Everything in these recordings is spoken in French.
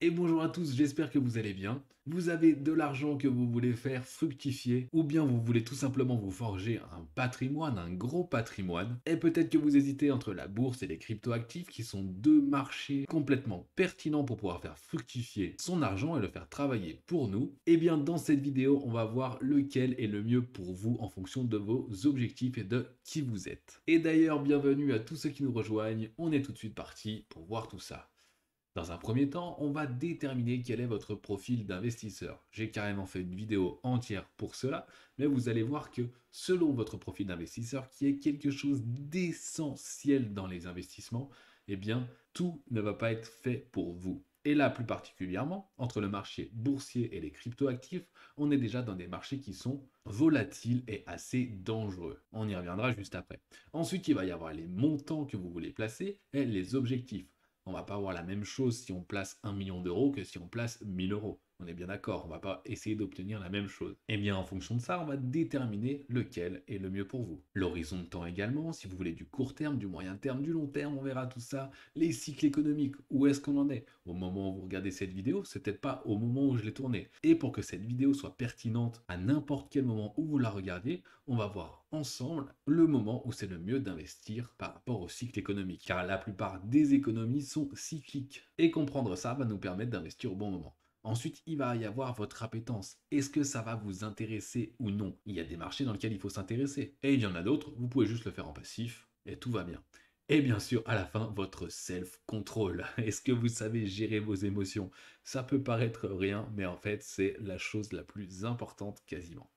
Et bonjour à tous, j'espère que vous allez bien. Vous avez de l'argent que vous voulez faire fructifier, ou bien vous voulez tout simplement vous forger un patrimoine, un gros patrimoine, et peut-être que vous hésitez entre la bourse et les cryptoactifs, qui sont deux marchés complètement pertinents pour pouvoir faire fructifier son argent et le faire travailler pour nous. Et bien dans cette vidéo, on va voir lequel est le mieux pour vous en fonction de vos objectifs et de qui vous êtes. Et d'ailleurs, bienvenue à tous ceux qui nous rejoignent, on est tout de suite parti pour voir tout ça. Dans un premier temps, on va déterminer quel est votre profil d'investisseur. J'ai carrément fait une vidéo entière pour cela, mais vous allez voir que selon votre profil d'investisseur, qui est quelque chose d'essentiel dans les investissements, eh bien, tout ne va pas être fait pour vous. Et là, plus particulièrement, entre le marché boursier et les cryptoactifs, on est déjà dans des marchés qui sont volatiles et assez dangereux. On y reviendra juste après. Ensuite, il va y avoir les montants que vous voulez placer et les objectifs. On va pas avoir la même chose si on place 1 million d'euros que si on place 1 000 euros. On est bien d'accord, on va pas essayer d'obtenir la même chose. Et bien en fonction de ça, on va déterminer lequel est le mieux pour vous. L'horizon de temps également, si vous voulez du court terme, du moyen terme, du long terme, on verra tout ça. Les cycles économiques, où est-ce qu'on en est? Au moment où vous regardez cette vidéo, c'est peut-être pas au moment où je l'ai tournée. Et pour que cette vidéo soit pertinente à n'importe quel moment où vous la regardiez, on va voir ensemble le moment où c'est le mieux d'investir par rapport au cycle économique. Car la plupart des économies sont cycliques. Et comprendre ça va nous permettre d'investir au bon moment. Ensuite, il va y avoir votre appétence. Est-ce que ça va vous intéresser ou non? Il y a des marchés dans lesquels il faut s'intéresser. Et il y en a d'autres, vous pouvez juste le faire en passif et tout va bien. Et bien sûr, à la fin, votre self-control. Est-ce que vous savez gérer vos émotions? Ça peut paraître rien, mais en fait, c'est la chose la plus importante quasiment.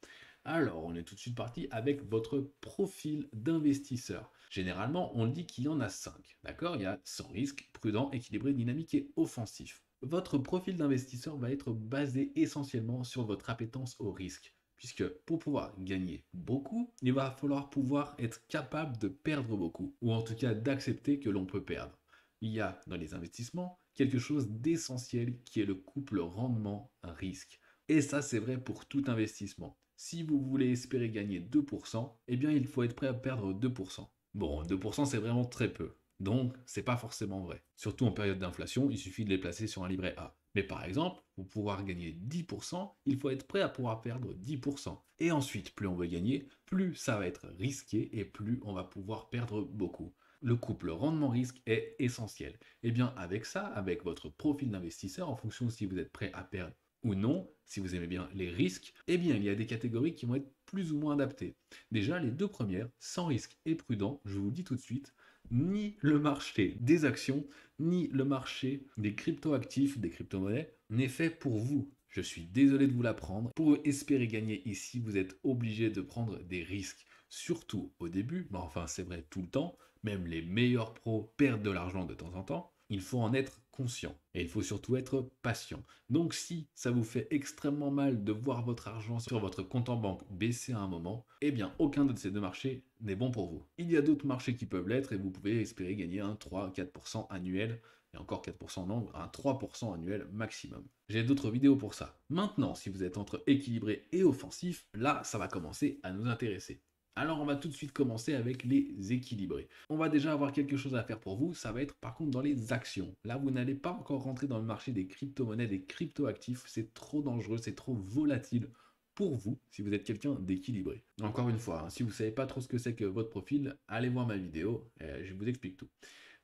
Alors, on est tout de suite parti avec votre profil d'investisseur. Généralement, on dit qu'il y en a 5. D'accord? Il y a sans risque, prudent, équilibré, dynamique et offensif. Votre profil d'investisseur va être basé essentiellement sur votre appétence au risque. Puisque pour pouvoir gagner beaucoup, il va falloir pouvoir être capable de perdre beaucoup, ou en tout cas d'accepter que l'on peut perdre. Il y a dans les investissements quelque chose d'essentiel qui est le couple rendement-risque. Et ça, c'est vrai pour tout investissement. Si vous voulez espérer gagner 2%, eh bien, il faut être prêt à perdre 2%. Bon, 2%, c'est vraiment très peu. Donc, c'est pas forcément vrai. Surtout en période d'inflation, il suffit de les placer sur un livret A. Mais par exemple, pour pouvoir gagner 10%, il faut être prêt à pouvoir perdre 10%. Et ensuite, plus on veut gagner, plus ça va être risqué et plus on va pouvoir perdre beaucoup. Le couple rendement-risque est essentiel. Et bien avec ça, avec votre profil d'investisseur, en fonction de si vous êtes prêt à perdre ou non, si vous aimez bien les risques, eh bien il y a des catégories qui vont être plus ou moins adaptées. Déjà, les deux premières, sans risque et prudent, je vous le dis tout de suite, ni le marché des actions, ni le marché des cryptoactifs, des crypto-monnaies, n'est fait pour vous. Je suis désolé de vous l'apprendre. Pour espérer gagner ici, vous êtes obligé de prendre des risques. Surtout au début, mais enfin c'est vrai tout le temps, même les meilleurs pros perdent de l'argent de temps en temps. Il faut en être conscient et il faut surtout être patient. Donc si ça vous fait extrêmement mal de voir votre argent sur votre compte en banque baisser à un moment, eh bien aucun de ces deux marchés n'est bon pour vous. Il y a d'autres marchés qui peuvent l'être et vous pouvez espérer gagner un 3-4% annuel, et encore 4% non, un 3% annuel maximum. J'ai d'autres vidéos pour ça. Maintenant, si vous êtes entre équilibré et offensif, là ça va commencer à nous intéresser. Alors on va tout de suite commencer avec les équilibrés. On va déjà avoir quelque chose à faire pour vous, ça va être par contre dans les actions. Là vous n'allez pas encore rentrer dans le marché des crypto-monnaies, des crypto-actifs, c'est trop dangereux, c'est trop volatile pour vous si vous êtes quelqu'un d'équilibré. Encore une fois, hein, si vous ne savez pas trop ce que c'est que votre profil, allez voir ma vidéo, je vous explique tout.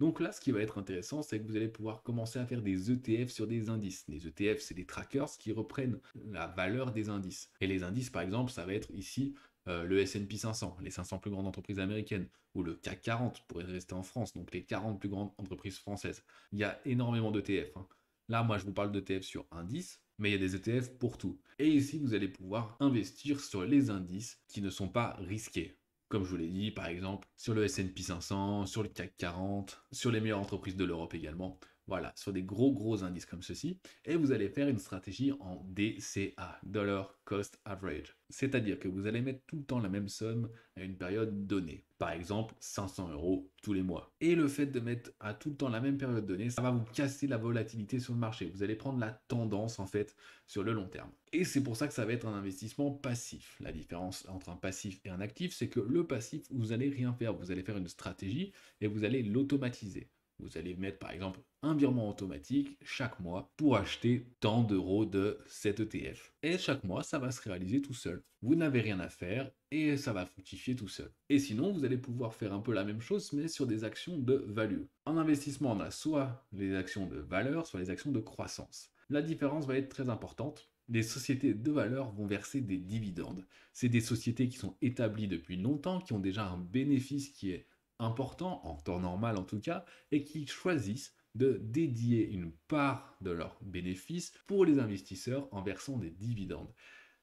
Donc là, ce qui va être intéressant, c'est que vous allez pouvoir commencer à faire des ETF sur des indices. Les ETF, c'est des trackers qui reprennent la valeur des indices. Et les indices, par exemple, ça va être ici le S&P 500, les 500 plus grandes entreprises américaines, ou le CAC 40 pour rester en France, donc les 40 plus grandes entreprises françaises. Il y a énormément d'ETF. Là, moi, je vous parle d'ETF sur indices, mais il y a des ETF pour tout. Et ici, vous allez pouvoir investir sur les indices qui ne sont pas risqués. Comme je vous l'ai dit, par exemple, sur le S&P 500, sur le CAC 40, sur les meilleures entreprises de l'Europe également. Voilà, sur des gros indices comme ceci. Et vous allez faire une stratégie en DCA, Dollar Cost Average. C'est-à-dire que vous allez mettre tout le temps la même somme à une période donnée. Par exemple, 500 euros tous les mois. Et le fait de mettre à tout le temps la même période donnée, ça va vous casser la volatilité sur le marché. Vous allez prendre la tendance, en fait, sur le long terme. Et c'est pour ça que ça va être un investissement passif. La différence entre un passif et un actif, c'est que le passif, vous allez rien faire. Vous allez faire une stratégie et vous allez l'automatiser. Vous allez mettre par exemple un virement automatique chaque mois pour acheter tant d'euros de cet ETF. Et chaque mois, ça va se réaliser tout seul. Vous n'avez rien à faire et ça va fructifier tout seul. Et sinon, vous allez pouvoir faire un peu la même chose, mais sur des actions de value. En investissement, on a soit les actions de valeur, soit les actions de croissance. La différence va être très importante. Les sociétés de valeur vont verser des dividendes. C'est des sociétés qui sont établies depuis longtemps, qui ont déjà un bénéfice qui est important, en temps normal en tout cas, et qui choisissent de dédier une part de leurs bénéfices pour les investisseurs en versant des dividendes.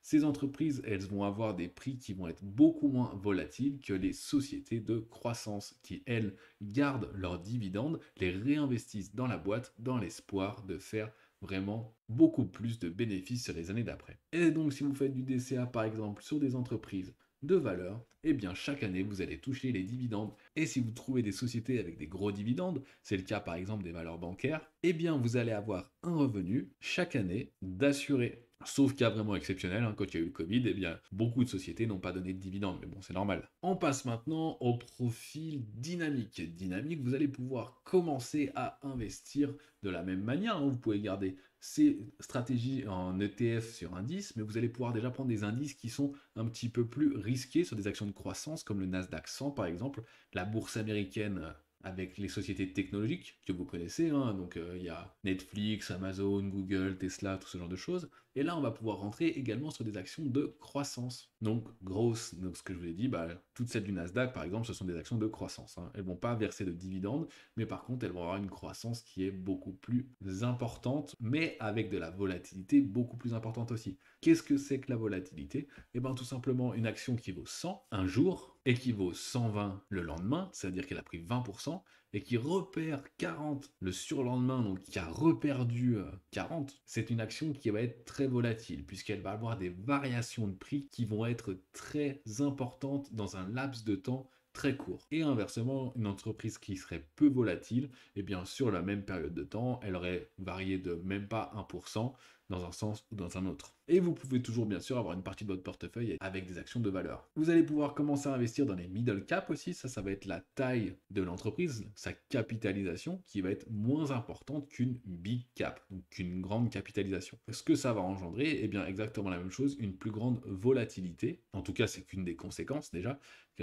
Ces entreprises, elles vont avoir des prix qui vont être beaucoup moins volatiles que les sociétés de croissance qui, elles, gardent leurs dividendes, les réinvestissent dans la boîte dans l'espoir de faire vraiment beaucoup plus de bénéfices sur les années d'après. Et donc si vous faites du DCA par exemple sur des entreprises de valeur, eh bien chaque année vous allez toucher les dividendes. Et si vous trouvez des sociétés avec des gros dividendes, c'est le cas par exemple des valeurs bancaires, eh bien vous allez avoir un revenu chaque année d'assuré. Sauf cas vraiment exceptionnel, hein, quand il y a eu le Covid, eh bien, beaucoup de sociétés n'ont pas donné de dividendes, mais bon, c'est normal. On passe maintenant au profil dynamique. Dynamique, vous allez pouvoir commencer à investir de la même manière, hein. Vous pouvez garder ces stratégies en ETF sur indices, mais vous allez pouvoir déjà prendre des indices qui sont un petit peu plus risqués sur des actions de croissance, comme le Nasdaq 100 par exemple, la bourse américaine avec les sociétés technologiques que vous connaissez, hein. Donc il y a Netflix, Amazon, Google, Tesla, tout ce genre de choses. Et là, on va pouvoir rentrer également sur des actions de croissance. Donc, grosse, donc ce que je vous ai dit, toutes celles du Nasdaq, par exemple, ce sont des actions de croissance, hein. Elles ne vont pas verser de dividendes, mais par contre, elles vont avoir une croissance qui est beaucoup plus importante, mais avec de la volatilité beaucoup plus importante aussi. Qu'est-ce que c'est que la volatilité? Eh bien, tout simplement, une action qui vaut 100 un jour équivaut 120 le lendemain, c'est-à-dire qu'elle a pris 20%, et qui repère 40 le surlendemain, donc qui a reperdu 40, c'est une action qui va être très volatile, puisqu'elle va avoir des variations de prix qui vont être très importantes dans un laps de temps très court. Et inversement, une entreprise qui serait peu volatile, eh bien sur la même période de temps, elle aurait varié de même pas 1% dans un sens ou dans un autre. Et vous pouvez toujours bien sûr avoir une partie de votre portefeuille avec des actions de valeur. Vous allez pouvoir commencer à investir dans les middle cap aussi, ça va être la taille de l'entreprise, sa capitalisation qui va être moins importante qu'une big cap, donc qu'une grande capitalisation. Ce que ça va engendrer, eh bien exactement la même chose, une plus grande volatilité. En tout cas, c'est qu'une des conséquences déjà,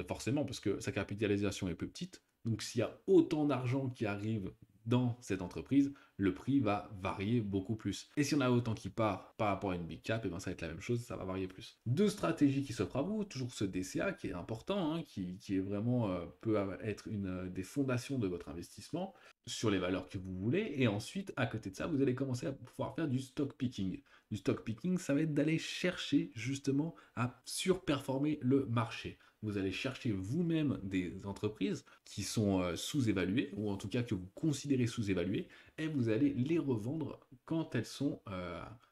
forcément parce que sa capitalisation est plus petite. Donc s'il y a autant d'argent qui arrive dans cette entreprise, le prix va varier beaucoup plus. Et si on a autant qui part par rapport à une big cap, et ben ça va être la même chose, ça va varier plus. Deux stratégies qui s'offrent à vous, toujours ce DCA qui est important, hein, qui est vraiment peut être une des fondations de votre investissement sur les valeurs que vous voulez. Et ensuite, à côté de ça, vous allez commencer à pouvoir faire du stock picking. Du stock picking, ça va être d'aller chercher justement à surperformer le marché. Vous allez chercher vous-même des entreprises qui sont sous-évaluées, ou en tout cas que vous considérez sous-évaluées, et vous allez les revendre quand elles sont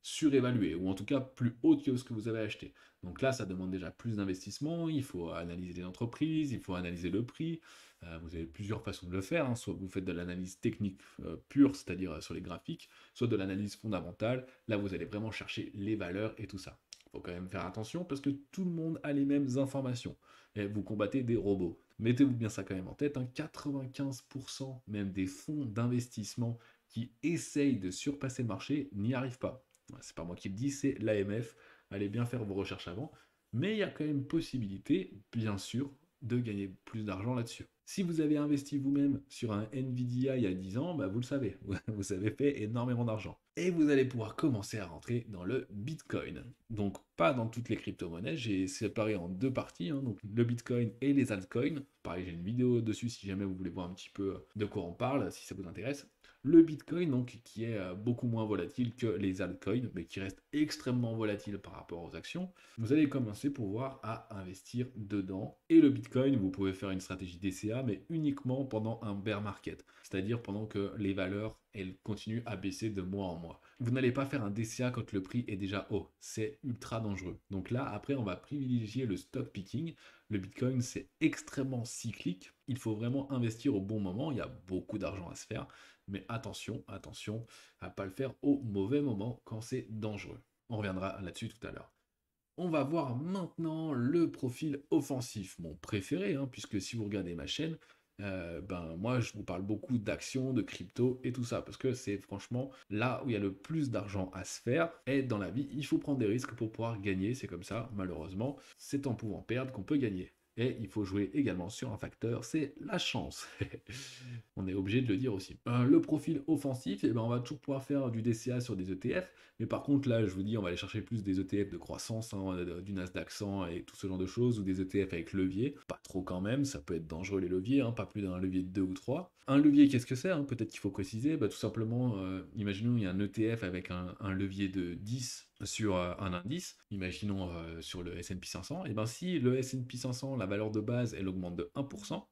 surévaluées, ou en tout cas plus hautes que ce que vous avez acheté. Donc là, ça demande déjà plus d'investissement, il faut analyser les entreprises, il faut analyser le prix. Vous avez plusieurs façons de le faire, hein. Soit vous faites de l'analyse technique pure, c'est-à-dire sur les graphiques, soit de l'analyse fondamentale. Là, vous allez vraiment chercher les valeurs et tout ça. Il faut quand même faire attention parce que tout le monde a les mêmes informations. Et vous combattez des robots. Mettez-vous bien ça quand même en tête, hein, 95% même des fonds d'investissement qui essayent de surpasser le marché n'y arrivent pas. C'est pas moi qui le dis, c'est l'AMF. Allez bien faire vos recherches avant. Mais il y a quand même possibilité, bien sûr, de gagner plus d'argent là-dessus. Si vous avez investi vous-même sur un Nvidia il y a 10 ans, vous le savez, vous avez fait énormément d'argent. Et vous allez pouvoir commencer à rentrer dans le Bitcoin. Donc pas dans toutes les crypto-monnaies, j'ai séparé en deux parties, hein, donc le Bitcoin et les altcoins. Pareil, j'ai une vidéo dessus si jamais vous voulez voir un petit peu de quoi on parle, si ça vous intéresse. Le Bitcoin, donc, qui est beaucoup moins volatile que les altcoins, mais qui reste extrêmement volatile par rapport aux actions, vous allez commencer pouvoir à investir dedans. Et le Bitcoin, vous pouvez faire une stratégie DCA, mais uniquement pendant un bear market, c'est-à-dire pendant que les valeurs, elles continuent à baisser de mois en mois. Vous n'allez pas faire un DCA quand le prix est déjà haut, c'est ultra dangereux. Donc là, après, on va privilégier le stock picking. Le Bitcoin, c'est extrêmement cyclique. Il faut vraiment investir au bon moment. Il y a beaucoup d'argent à se faire. Mais attention, attention à ne pas le faire au mauvais moment quand c'est dangereux. On reviendra là-dessus tout à l'heure. On va voir maintenant le profil offensif, mon préféré, hein, puisque si vous regardez ma chaîne, ben moi je vous parle beaucoup d'actions, de crypto et tout ça, parce que c'est franchement là où il y a le plus d'argent à se faire, et dans la vie, il faut prendre des risques pour pouvoir gagner, c'est comme ça, malheureusement, c'est en pouvant perdre qu'on peut gagner. Et il faut jouer également sur un facteur, c'est la chance. On est obligé de le dire aussi. Le profil offensif, eh ben, on va toujours pouvoir faire du DCA sur des ETF, mais par contre là, je vous dis, on va aller chercher plus des ETF de croissance, hein, du Nasdaq 100 et tout ce genre de choses, ou des ETF avec levier. Pas trop quand même, ça peut être dangereux les leviers, hein, pas plus d'un levier de 2 ou 3. Un levier, qu'est-ce que c'est, hein? Peut-être qu'il faut préciser, bah, tout simplement, imaginons il y a un ETF avec un levier de 10 sur un indice, imaginons sur le S&P 500, et bien si le S&P 500, la valeur de base, elle augmente de 1%,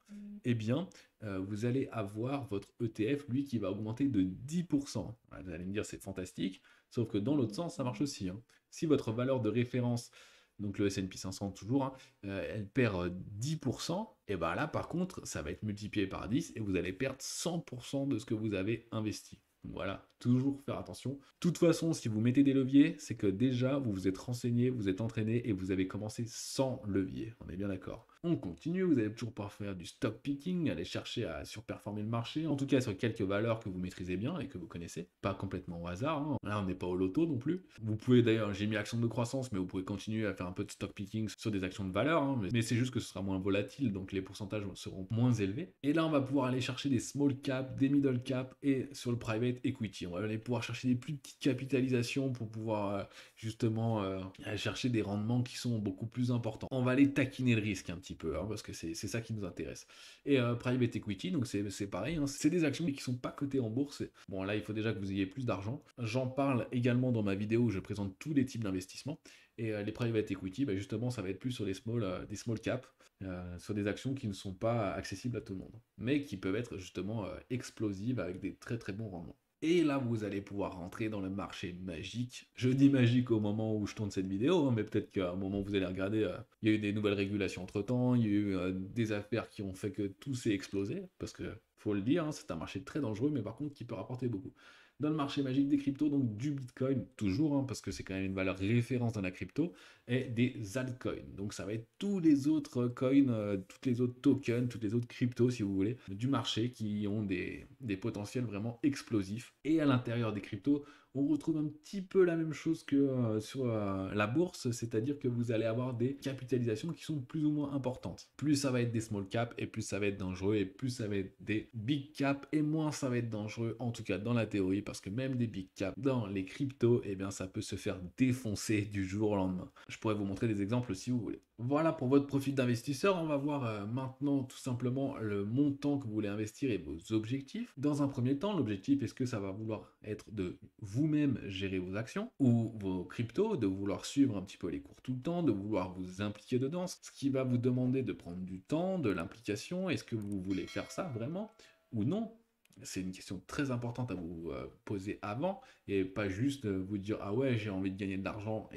eh bien vous allez avoir votre ETF, lui, qui va augmenter de 10%. Vous allez me dire, c'est fantastique, sauf que dans l'autre sens, ça marche aussi, hein. Si votre valeur de référence, donc le S&P 500 toujours, hein, elle perd 10%, et bien là, par contre, ça va être multiplié par 10, et vous allez perdre 100% de ce que vous avez investi. Voilà, toujours faire attention. De toute façon, si vous mettez des leviers, c'est que déjà, vous vous êtes renseigné, vous êtes entraîné, et vous avez commencé sans levier. On est bien d'accord. On continue, vous allez toujours pouvoir faire du stock picking, aller chercher à surperformer le marché, en tout cas sur quelques valeurs que vous maîtrisez bien et que vous connaissez, pas complètement au hasard, hein. Là on n'est pas au loto non plus. Vous pouvez d'ailleurs, j'ai mis action de croissance, mais vous pouvez continuer à faire un peu de stock picking sur des actions de valeur, hein, mais c'est juste que ce sera moins volatile, donc les pourcentages seront moins élevés. Et là on va pouvoir aller chercher des small cap, des middle cap, et sur le private equity, on va aller pouvoir chercher des plus petites capitalisations pour pouvoir justement aller chercher des rendements qui sont beaucoup plus importants. On va aller taquiner le risque un petit peu, hein, parce que c'est ça qui nous intéresse. Et private equity, donc c'est pareil, hein, c'est des actions qui sont pas cotées en bourse. Bon là, il faut déjà que vous ayez plus d'argent. J'en parle également dans ma vidéo où je présente tous les types d'investissements. Et les private equity, bah, justement, ça va être plus sur des small caps, sur des actions qui ne sont pas accessibles à tout le monde, mais qui peuvent être justement explosives avec des très très bons rendements. Et là, vous allez pouvoir rentrer dans le marché magique. Je dis magique au moment où je tourne cette vidéo, hein, mais peut-être qu'à un moment où vous allez regarder, il y a eu des nouvelles régulations entre-temps, il y a eu des affaires qui ont fait que tout s'est explosé, parce que, faut le dire, hein, c'est un marché très dangereux, mais par contre qui peut rapporter beaucoup. Dans le marché magique des cryptos, donc du Bitcoin, toujours, hein, parce que c'est quand même une valeur référence dans la crypto, et des altcoins. Donc ça va être tous les autres coins, toutes les autres tokens, toutes les autres cryptos, si vous voulez, du marché qui ont des potentiels vraiment explosifs. Et à l'intérieur des cryptos, on retrouve un petit peu la même chose que sur la bourse, c'est-à-dire que vous allez avoir des capitalisations qui sont plus ou moins importantes. Plus ça va être des small caps, et plus ça va être dangereux, et plus ça va être des big caps, et moins ça va être dangereux, en tout cas dans la théorie, parce que même des big caps dans les cryptos, eh bien ça peut se faire défoncer du jour au lendemain. Je pourrais vous montrer des exemples si vous voulez. Voilà pour votre profil d'investisseur. On va voir maintenant tout simplement le montant que vous voulez investir et vos objectifs. Dans un premier temps, l'objectif, est-ce que ça va vouloir être de vous-même gérer vos actions ou vos cryptos, de vouloir suivre un petit peu les cours tout le temps, de vouloir vous impliquer dedans, ce qui va vous demander de prendre du temps, de l'implication. Est-ce que vous voulez faire ça vraiment ou non? C'est une question très importante à vous poser avant, et pas juste vous dire ah ouais j'ai envie de gagner de l'argent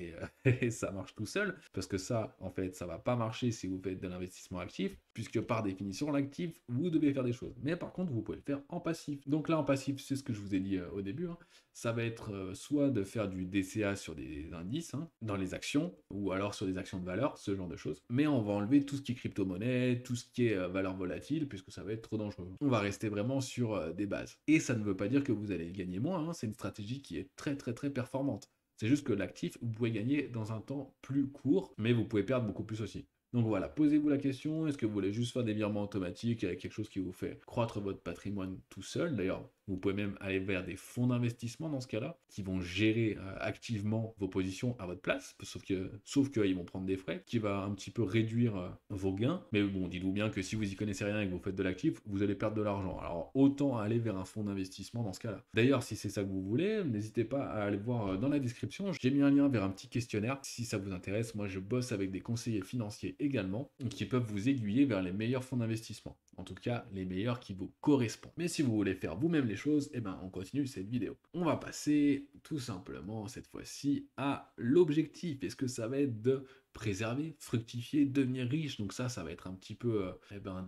et ça marche tout seul, parce que ça en fait ça va pas marcher si vous faites de l'investissement actif, puisque par définition l'actif vous devez faire des choses, mais par contre vous pouvez le faire en passif. Donc là en passif c'est ce que je vous ai dit au début, hein. Ça va être soit de faire du DCA sur des indices, hein, dans les actions, ou alors sur des actions de valeur, ce genre de choses, mais on va enlever tout ce qui est crypto-monnaie, tout ce qui est valeur volatile, puisque ça va être trop dangereux. On va rester vraiment sur des bases. Et ça ne veut pas dire que vous allez gagner moins, hein, c'est une stratégie qui est très très très performante. C'est juste que l'actif, vous pouvez gagner dans un temps plus court, mais vous pouvez perdre beaucoup plus aussi. Donc voilà, posez-vous la question, est-ce que vous voulez juste faire des virements automatiques avec quelque chose qui vous fait croître votre patrimoine tout seul? D'ailleurs, vous pouvez même aller vers des fonds d'investissement dans ce cas-là, qui vont gérer activement vos positions à votre place, sauf qu'ils vont prendre des frais, qui va un petit peu réduire vos gains. Mais bon, dites-vous bien que si vous y connaissez rien et que vous faites de l'actif, vous allez perdre de l'argent. Alors autant aller vers un fonds d'investissement dans ce cas-là. D'ailleurs, si c'est ça que vous voulez, n'hésitez pas à aller voir dans la description. J'ai mis un lien vers un petit questionnaire. Si ça vous intéresse, moi je bosse avec des conseillers financiers également, qui peuvent vous aiguiller vers les meilleurs fonds d'investissement. En tout cas, les meilleurs qui vous correspondent. Mais si vous voulez faire vous-même les choses, eh ben on continue cette vidéo. On va passer tout simplement cette fois-ci à l'objectif. Est-ce que ça va être de préserver, fructifier, devenir riche? Donc ça va être un petit peu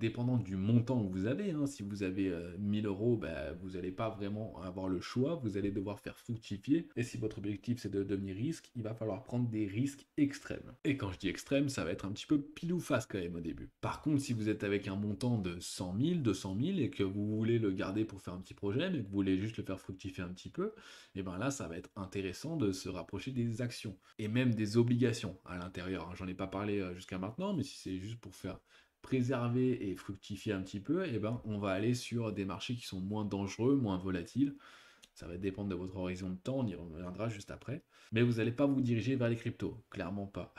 dépendant du montant que vous avez, hein. Si vous avez 1000 euros, vous n'allez pas vraiment avoir le choix, vous allez devoir faire fructifier. Et si votre objectif c'est de devenir riche, il va falloir prendre des risques extrêmes. Et quand je dis extrême, ça va être un petit peu pile ou face quand même au début. Par contre, si vous êtes avec un montant de 100 000, 200 000 et que vous voulez le garder pour faire un petit projet, mais que vous voulez juste le faire fructifier un petit peu, et bien là, ça va être intéressant de se rapprocher des actions et même des obligations à l'intérieur, hein. J'en ai pas parlé jusqu'à maintenant, mais si c'est juste pour faire préserver et fructifier un petit peu, et ben on va aller sur des marchés qui sont moins dangereux, moins volatiles. Ça va dépendre de votre horizon de temps, on y reviendra juste après. Mais vous n'allez pas vous diriger vers les cryptos, clairement pas.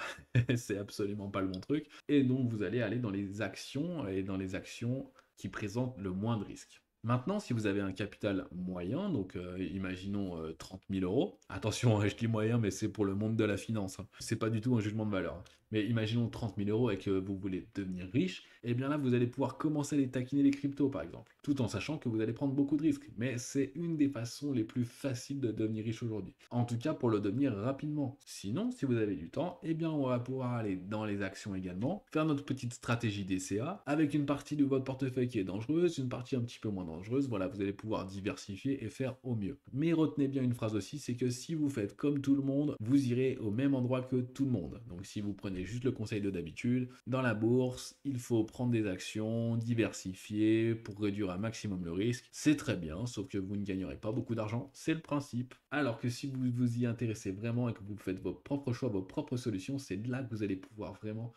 C'est absolument pas le bon truc. Et donc vous allez aller dans les actions et dans les actions qui présentent le moins de risques. Maintenant, si vous avez un capital moyen, donc imaginons 30 000 euros, attention, hein, je dis moyen, mais c'est pour le monde de la finance, hein. C'est pas du tout un jugement de valeur, hein. Mais imaginons 30 000 euros et que vous voulez devenir riche, et bien là, vous allez pouvoir commencer à les taquiner les cryptos, par exemple, tout en sachant que vous allez prendre beaucoup de risques. Mais c'est une des façons les plus faciles de devenir riche aujourd'hui. En tout cas, pour le devenir rapidement. Sinon, si vous avez du temps, eh bien, on va pouvoir aller dans les actions également, faire notre petite stratégie DCA, avec une partie de votre portefeuille qui est dangereuse, une partie un petit peu moins dangereuse. Voilà, vous allez pouvoir diversifier et faire au mieux. Mais retenez bien une phrase aussi, c'est que si vous faites comme tout le monde, vous irez au même endroit que tout le monde. Donc si vous prenez juste le conseil de d'habitude, dans la bourse, il faut prendre des actions, diversifier pour réduire un maximum le risque. C'est très bien, sauf que vous ne gagnerez pas beaucoup d'argent, c'est le principe. Alors que si vous vous y intéressez vraiment et que vous faites vos propres choix, vos propres solutions, c'est de là que vous allez pouvoir vraiment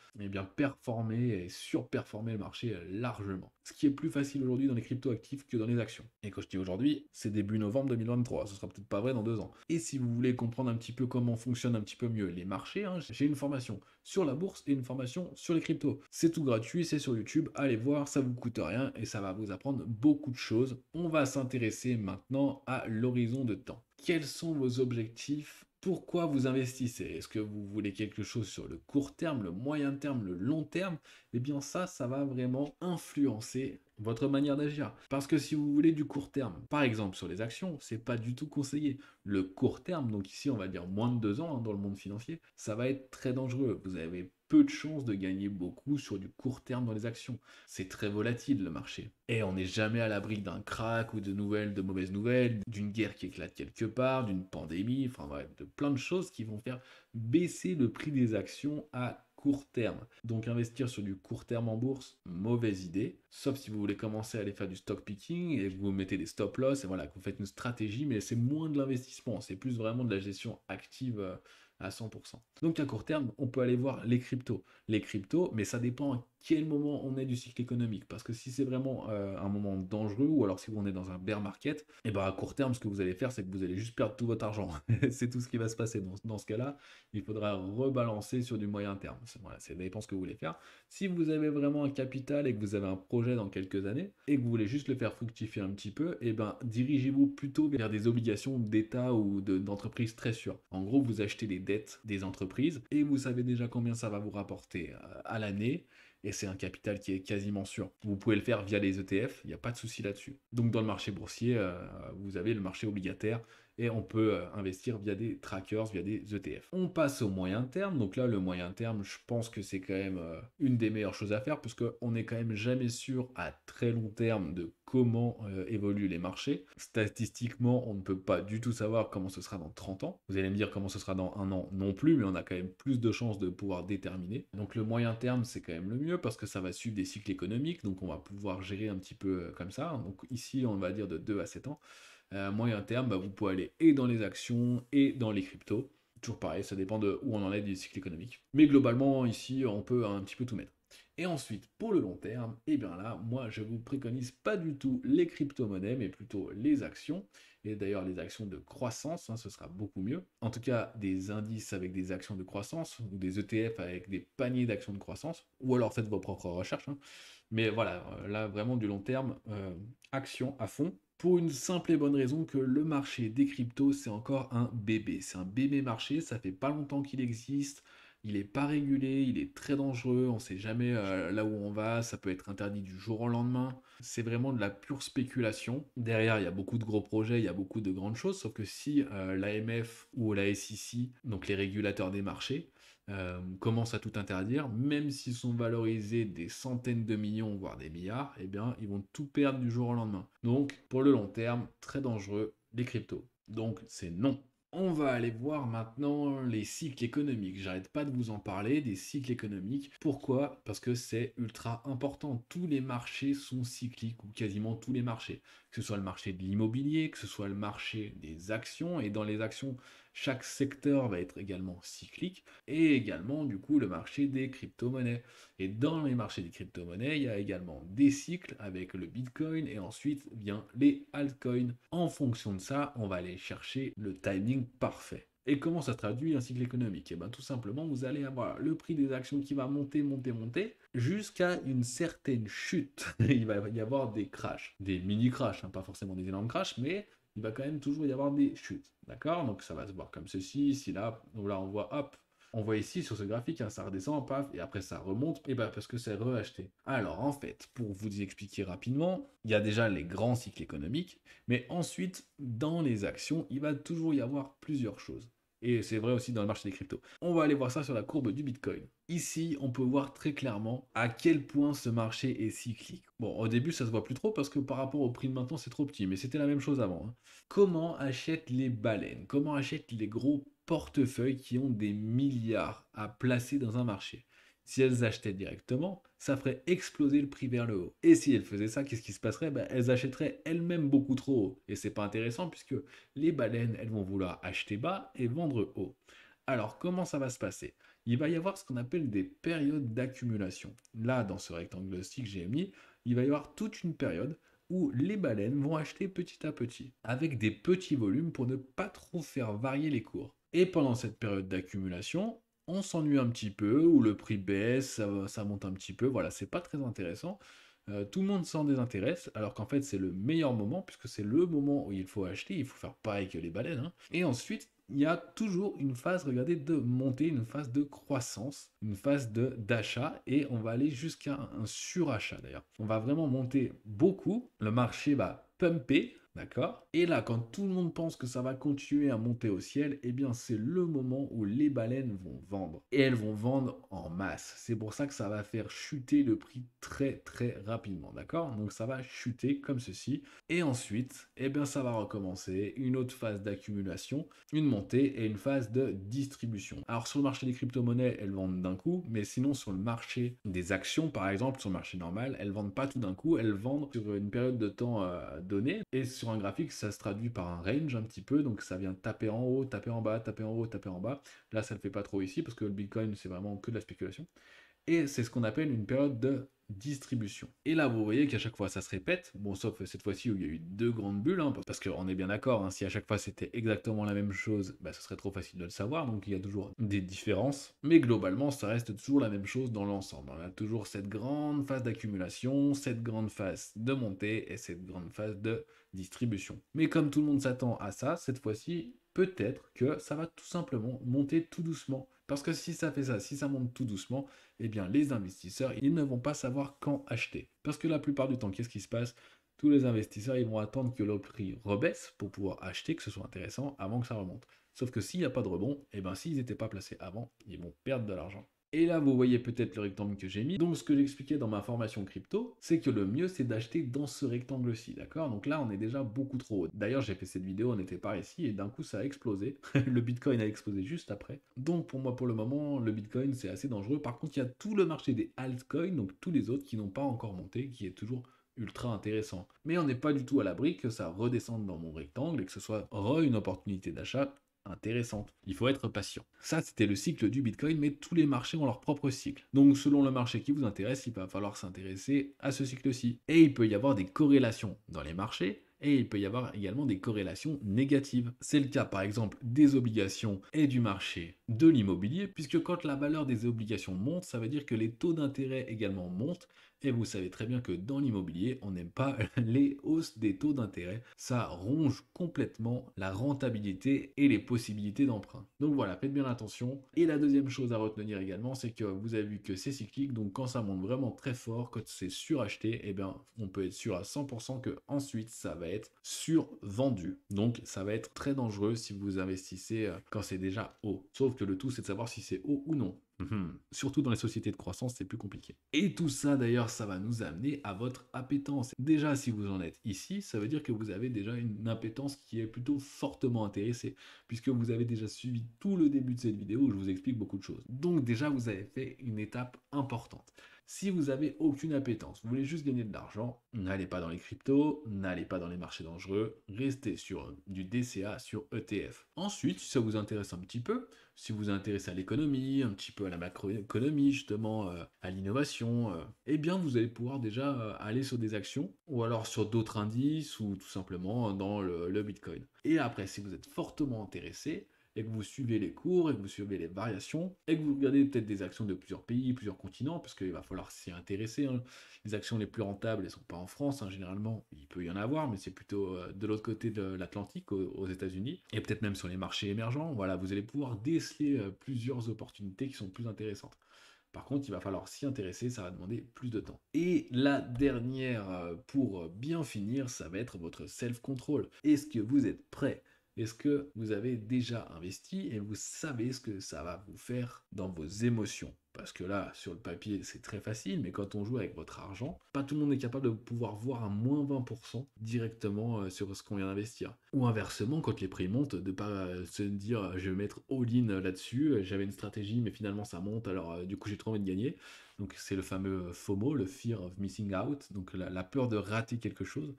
performer et surperformer le marché largement. Ce qui est plus facile aujourd'hui dans les crypto-actifs que dans les actions. Et quand je dis aujourd'hui, c'est début novembre 2023, ce sera peut-être pas vrai dans 2 ans. Et si vous voulez comprendre un petit peu comment fonctionnent un petit peu mieux les marchés, hein, j'ai une formation sur la bourse et une formation sur les cryptos. C'est tout gratuit, c'est sur YouTube, allez voir, ça vous coûte rien et ça va vous apprendre beaucoup de choses. On va s'intéresser maintenant à l'horizon de temps. Quels sont vos objectifs? Pourquoi vous investissez? Est-ce que vous voulez quelque chose sur le court terme, le moyen terme, le long terme? Eh bien ça va vraiment influencer votre manière d'agir. Parce que si vous voulez du court terme, par exemple sur les actions, c'est pas du tout conseillé. Le court terme, donc ici on va dire moins de 2 ans, hein, dans le monde financier, ça va être très dangereux. Vous avez peu de chances de gagner beaucoup sur du court terme dans les actions. C'est très volatile le marché. Et on n'est jamais à l'abri d'un crack ou de mauvaises nouvelles, d'une guerre qui éclate quelque part, d'une pandémie, enfin bref, de plein de choses qui vont faire baisser le prix des actions à court terme. Donc investir sur du court terme en bourse, mauvaise idée, sauf si vous voulez commencer à aller faire du stock picking et que vous mettez des stop loss et voilà, que vous faites une stratégie, mais c'est moins de l'investissement, c'est plus vraiment de la gestion active à 100%. Donc à court terme, on peut aller voir les cryptos. Les cryptos, mais ça dépend à quel moment on est du cycle économique. Parce que si c'est vraiment un moment dangereux, ou alors si on est dans un bear market, et ben à court terme, ce que vous allez faire, c'est que vous allez juste perdre tout votre argent. C'est tout ce qui va se passer. Dans ce cas-là, il faudra rebalancer sur du moyen terme. Voilà, ça dépend ce que vous voulez faire. Si vous avez vraiment un capital et que vous avez un projet dans quelques années, et que vous voulez juste le faire fructifier un petit peu, et ben dirigez-vous plutôt vers des obligations d'État ou d'entreprises très sûres. En gros, vous achetez les dettes des entreprises et vous savez déjà combien ça va vous rapporter à l'année. Et c'est un capital qui est quasiment sûr. Vous pouvez le faire via les ETF, il n'y a pas de souci là-dessus. Donc dans le marché boursier, vous avez le marché obligataire et on peut investir via des trackers, via des ETF. On passe au moyen terme, donc là le moyen terme, je pense que c'est quand même une des meilleures choses à faire, parce qu'on n'est quand même jamais sûr à très long terme de comment évoluent les marchés. Statistiquement, on ne peut pas du tout savoir comment ce sera dans 30 ans. Vous allez me dire comment ce sera dans 1 an non plus, mais on a quand même plus de chances de pouvoir déterminer. Donc le moyen terme, c'est quand même le mieux, parce que ça va suivre des cycles économiques, donc on va pouvoir gérer un petit peu comme ça. Donc ici, on va dire de 2 à 7 ans. Moyen terme, vous pouvez aller et dans les actions et dans les cryptos. Toujours pareil, ça dépend de où on en est du cycle économique. Mais globalement, ici, on peut un petit peu tout mettre. Et ensuite, pour le long terme, et bien là, moi, je vous préconise pas du tout les crypto-monnaies, mais plutôt les actions. Et d'ailleurs, les actions de croissance, hein, ce sera beaucoup mieux. En tout cas, des indices avec des actions de croissance, ou des ETF avec des paniers d'actions de croissance, ou alors faites vos propres recherches, hein. Mais voilà, là, vraiment du long terme, actions à fond. Pour une simple et bonne raison que le marché des cryptos, c'est encore un bébé. C'est un bébé marché, ça fait pas longtemps qu'il existe. il est pas régulé, il est très dangereux, on sait jamais là où on va, ça peut être interdit du jour au lendemain. C'est vraiment de la pure spéculation. Derrière, il y a beaucoup de gros projets, il y a beaucoup de grandes choses, sauf que si l'AMF ou la SEC, donc les régulateurs des marchés, commencent à tout interdire, même s'ils sont valorisés des centaines de millions, voire des milliards, eh bien, ils vont tout perdre du jour au lendemain. Donc, pour le long terme, très dangereux, les cryptos. Donc, c'est non. On va aller voir maintenant les cycles économiques. J'arrête pas de vous en parler, des cycles économiques. Pourquoi? Parce que c'est ultra important. Tous les marchés sont cycliques, ou quasiment tous les marchés. Que ce soit le marché de l'immobilier, que ce soit le marché des actions. Et dans les actions, chaque secteur va être également cyclique. Et également, du coup, le marché des crypto-monnaies. Et dans les marchés des crypto-monnaies, il y a également des cycles avec le Bitcoin et ensuite vient les altcoins. En fonction de ça, on va aller chercher le timing parfait. Et comment ça se traduit un cycle économique? Et bien tout simplement, vous allez avoir le prix des actions qui va monter, monter, monter, jusqu'à une certaine chute. Il va y avoir des crashs, des mini-crashs, hein, pas forcément des énormes crashs, mais il va quand même toujours y avoir des chutes. D'accord? Donc ça va se voir comme ceci, ici, là, on voit, hop, on voit ici sur ce graphique, hein, ça redescend, paf, et après ça remonte, et bah parce que c'est reacheté. Alors en fait, pour vous expliquer rapidement, il y a déjà les grands cycles économiques, mais ensuite, dans les actions, il va toujours y avoir plusieurs choses. Et c'est vrai aussi dans le marché des cryptos. On va aller voir ça sur la courbe du Bitcoin. Ici, on peut voir très clairement à quel point ce marché est cyclique. Bon, au début, ça se voit plus trop parce que par rapport au prix de maintenant, c'est trop petit, mais c'était la même chose avant, hein. Comment achètent les baleines? Comment achètent les gros portefeuilles qui ont des milliards à placer dans un marché? Si elles achetaient directement, ça ferait exploser le prix vers le haut. Et si elles faisaient ça, qu'est-ce qui se passerait? Ben, elles achèteraient elles-mêmes beaucoup trop haut. Et c'est pas intéressant puisque les baleines, elles vont vouloir acheter bas et vendre haut. Alors, comment ça va se passer? Il va y avoir ce qu'on appelle des périodes d'accumulation. Là, dans ce rectangle-ci que j'ai mis, il va y avoir toute une période où les baleines vont acheter petit à petit, avec des petits volumes pour ne pas trop faire varier les cours. Et pendant cette période d'accumulation, on s'ennuie un petit peu, ou le prix baisse, ça monte un petit peu, voilà, c'est pas très intéressant. Tout le monde s'en désintéresse, alors qu'en fait c'est le meilleur moment, puisque c'est le moment où il faut acheter, il faut faire pareil que les baleines, hein. Et ensuite, il y a toujours une phase, regardez, de montée, une phase de croissance, une phase d'achat, et on va aller jusqu'à un surachat d'ailleurs. On va vraiment monter beaucoup, le marché va pumper, d'accord? Et là, quand tout le monde pense que ça va continuer à monter au ciel, eh bien c'est le moment où les baleines vont vendre. Et elles vont vendre en masse. C'est pour ça que ça va faire chuter le prix très très rapidement, d'accord? Donc ça va chuter comme ceci. Et ensuite, eh bien ça va recommencer, une autre phase d'accumulation, une montée et une phase de distribution. Alors sur le marché des crypto-monnaies, elles vendent d'un coup, mais sinon sur le marché des actions, par exemple, sur le marché normal, elles vendent pas tout d'un coup, elles vendent sur une période de temps donnée. Et sur un graphique, ça se traduit par un range un petit peu, donc ça vient taper en haut, taper en bas, taper en haut, taper en bas. Là, ça ne le fait pas trop ici, parce que le Bitcoin, c'est vraiment que de la spéculation. Et c'est ce qu'on appelle une période de distribution. Et là, vous voyez qu'à chaque fois, ça se répète. Bon, sauf cette fois-ci où il y a eu deux grandes bulles, hein, parce qu'on est bien d'accord, hein, si à chaque fois c'était exactement la même chose, bah, ce serait trop facile de le savoir, donc il y a toujours des différences. Mais globalement, ça reste toujours la même chose dans l'ensemble. On a toujours cette grande phase d'accumulation, cette grande phase de montée et cette grande phase de distribution. Mais comme tout le monde s'attend à ça, cette fois-ci, peut-être que ça va tout simplement monter tout doucement. Parce que si ça fait ça, si ça monte tout doucement, eh bien les investisseurs, ils ne vont pas savoir quand acheter. Parce que la plupart du temps, qu'est-ce qui se passe? Tous les investisseurs, ils vont attendre que le prix rebaisse pour pouvoir acheter, que ce soit intéressant, avant que ça remonte. Sauf que s'il n'y a pas de rebond, eh bien s'ils n'étaient pas placés avant, ils vont perdre de l'argent. Et là, vous voyez peut-être le rectangle que j'ai mis. Donc, ce que j'expliquais dans ma formation crypto, c'est que le mieux, c'est d'acheter dans ce rectangle-ci, d'accord? Donc là, on est déjà beaucoup trop haut. D'ailleurs, j'ai fait cette vidéo, on n'était pas ici, et d'un coup, ça a explosé. Le Bitcoin a explosé juste après. Donc, pour moi, pour le moment, le Bitcoin, c'est assez dangereux. Par contre, il y a tout le marché des altcoins, donc tous les autres qui n'ont pas encore monté, qui est toujours ultra intéressant. Mais on n'est pas du tout à l'abri que ça redescende dans mon rectangle et que ce soit une opportunité d'achat intéressante. Il faut être patient. Ça, c'était le cycle du Bitcoin, mais tous les marchés ont leur propre cycle. Donc, selon le marché qui vous intéresse, il va falloir s'intéresser à ce cycle-ci. Et il peut y avoir des corrélations dans les marchés, et il peut y avoir également des corrélations négatives. C'est le cas, par exemple, des obligations et du marché de l'immobilier, puisque quand la valeur des obligations monte, ça veut dire que les taux d'intérêt également montent, Et vous savez très bien que dans l'immobilier, on n'aime pas les hausses des taux d'intérêt. Ça ronge complètement la rentabilité et les possibilités d'emprunt. Donc voilà, faites bien attention. Et la deuxième chose à retenir également, c'est que vous avez vu que c'est cyclique. Donc quand ça monte vraiment très fort, quand c'est suracheté, eh bien, on peut être sûr à 100% que ensuite ça va être survendu. Donc ça va être très dangereux si vous investissez quand c'est déjà haut. Sauf que le tout, c'est de savoir si c'est haut ou non. Surtout dans les sociétés de croissance, c'est plus compliqué. Et tout ça, d'ailleurs, ça va nous amener à votre appétence. Déjà, si vous en êtes ici, ça veut dire que vous avez déjà une appétence qui est plutôt fortement intéressée, puisque vous avez déjà suivi tout le début de cette vidéo où je vous explique beaucoup de choses. Donc déjà, vous avez fait une étape importante. Si vous n'avez aucune appétence, vous voulez juste gagner de l'argent, n'allez pas dans les cryptos, n'allez pas dans les marchés dangereux, restez sur du DCA, sur ETF. Ensuite, si ça vous intéresse un petit peu, si vous vous intéressez à l'économie, un petit peu à la macroéconomie, justement, à l'innovation, eh bien vous allez pouvoir déjà aller sur des actions, ou alors sur d'autres indices, ou tout simplement dans le Bitcoin. Et après, si vous êtes fortement intéressé, et que vous suivez les cours, et que vous suivez les variations, et que vous regardez peut-être des actions de plusieurs pays, plusieurs continents, parce qu'il va falloir s'y intéresser, hein. Les actions les plus rentables, elles ne sont pas en France, hein, généralement, il peut y en avoir, mais c'est plutôt de l'autre côté de l'Atlantique, aux États-Unis, et peut-être même sur les marchés émergents. Voilà, vous allez pouvoir déceler plusieurs opportunités qui sont plus intéressantes. Par contre, il va falloir s'y intéresser, ça va demander plus de temps. Et la dernière, pour bien finir, ça va être votre self-control. Est-ce que vous êtes prêt? Est-ce que vous avez déjà investi et vous savez ce que ça va vous faire dans vos émotions? Parce que là, sur le papier, c'est très facile, mais quand on joue avec votre argent, pas tout le monde est capable de pouvoir voir un moins 20% directement sur ce qu'on vient d'investir. Ou inversement, quand les prix montent, de pas se dire je vais mettre all-in là-dessus, j'avais une stratégie, mais finalement ça monte, alors du coup j'ai trop envie de gagner. Donc c'est le fameux FOMO, le Fear of Missing Out, donc la peur de rater quelque chose.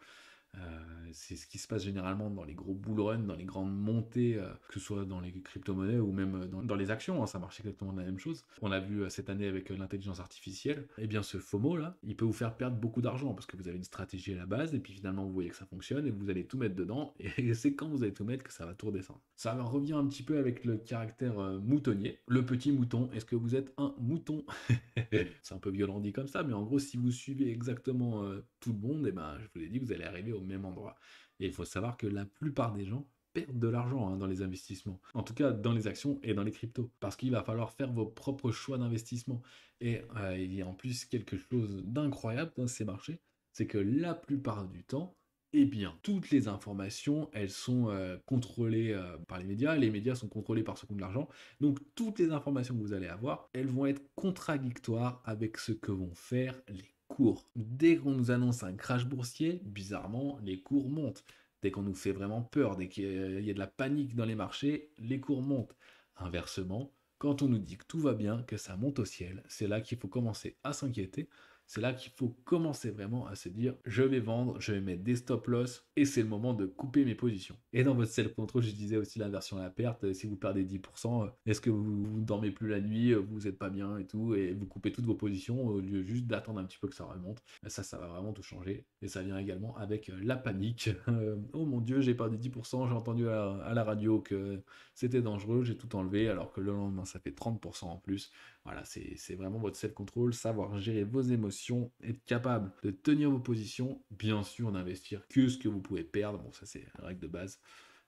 C'est ce qui se passe généralement dans les gros bull runs, dans les grandes montées, que ce soit dans les crypto-monnaies ou même dans les actions, hein, ça marche exactement la même chose. On l'a vu cette année avec l'intelligence artificielle. Et bien ce FOMO là, il peut vous faire perdre beaucoup d'argent parce que vous avez une stratégie à la base et puis finalement vous voyez que ça fonctionne et vous allez tout mettre dedans et c'est quand vous allez tout mettre que ça va tout redescendre. Ça revient un petit peu avec le caractère moutonnier. Le petit mouton, est-ce que vous êtes un mouton? C'est un peu violent dit comme ça, mais en gros, si vous suivez exactement tout le monde, et ben, je vous l'ai dit, vous allez arriver au même endroit. Et il faut savoir que la plupart des gens perdent de l'argent dans les investissements. En tout cas, dans les actions et dans les cryptos. Parce qu'il va falloir faire vos propres choix d'investissement. Et il y a en plus quelque chose d'incroyable dans ces marchés, c'est que la plupart du temps, eh bien, toutes les informations, elles sont contrôlées par les médias sont contrôlés par ceux qui ont de l'argent, donc toutes les informations que vous allez avoir, elles vont être contradictoires avec ce que vont faire les cours. Dès qu'on nous annonce un crash boursier, bizarrement, les cours montent. Dès qu'on nous fait vraiment peur, dès qu'il y a de la panique dans les marchés, les cours montent. Inversement, quand on nous dit que tout va bien, que ça monte au ciel, c'est là qu'il faut commencer à s'inquiéter. C'est là qu'il faut commencer vraiment à se dire je vais vendre, je vais mettre des stop loss et c'est le moment de couper mes positions. Et dans votre self-control, je disais aussi l'inversion à la perte. Si vous perdez 10%, est-ce que vous ne dormez plus la nuit, vous n'êtes pas bien et tout, et vous coupez toutes vos positions au lieu juste d'attendre un petit peu que ça remonte? Ça va vraiment tout changer. Et ça vient également avec la panique. Oh mon Dieu, j'ai perdu 10%, j'ai entendu à la radio que c'était dangereux, j'ai tout enlevé, alors que le lendemain, ça fait 30% en plus. Voilà, c'est vraiment votre self-control, savoir gérer vos émotions, être capable de tenir vos positions, bien sûr d'investir que ce que vous pouvez perdre, bon ça c'est la règle de base,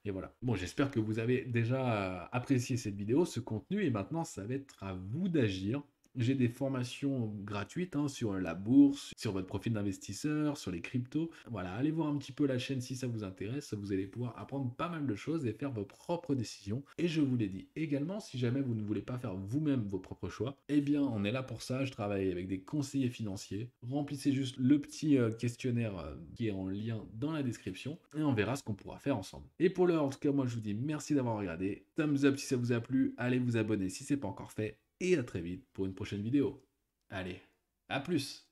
et voilà. Bon, j'espère que vous avez déjà apprécié cette vidéo, ce contenu, et maintenant ça va être à vous d'agir. J'ai des formations gratuites sur la bourse, sur votre profil d'investisseur, sur les cryptos. Voilà, allez voir un petit peu la chaîne si ça vous intéresse. Vous allez pouvoir apprendre pas mal de choses et faire vos propres décisions. Et je vous l'ai dit également, si jamais vous ne voulez pas faire vous-même vos propres choix, eh bien on est là pour ça. Je travaille avec des conseillers financiers. Remplissez juste le petit questionnaire qui est en lien dans la description et on verra ce qu'on pourra faire ensemble. Et pour l'heure, en tout cas, moi je vous dis merci d'avoir regardé. Thumbs up si ça vous a plu. Allez vous abonner si c'est pas encore fait. Et à très vite pour une prochaine vidéo. Allez, à plus!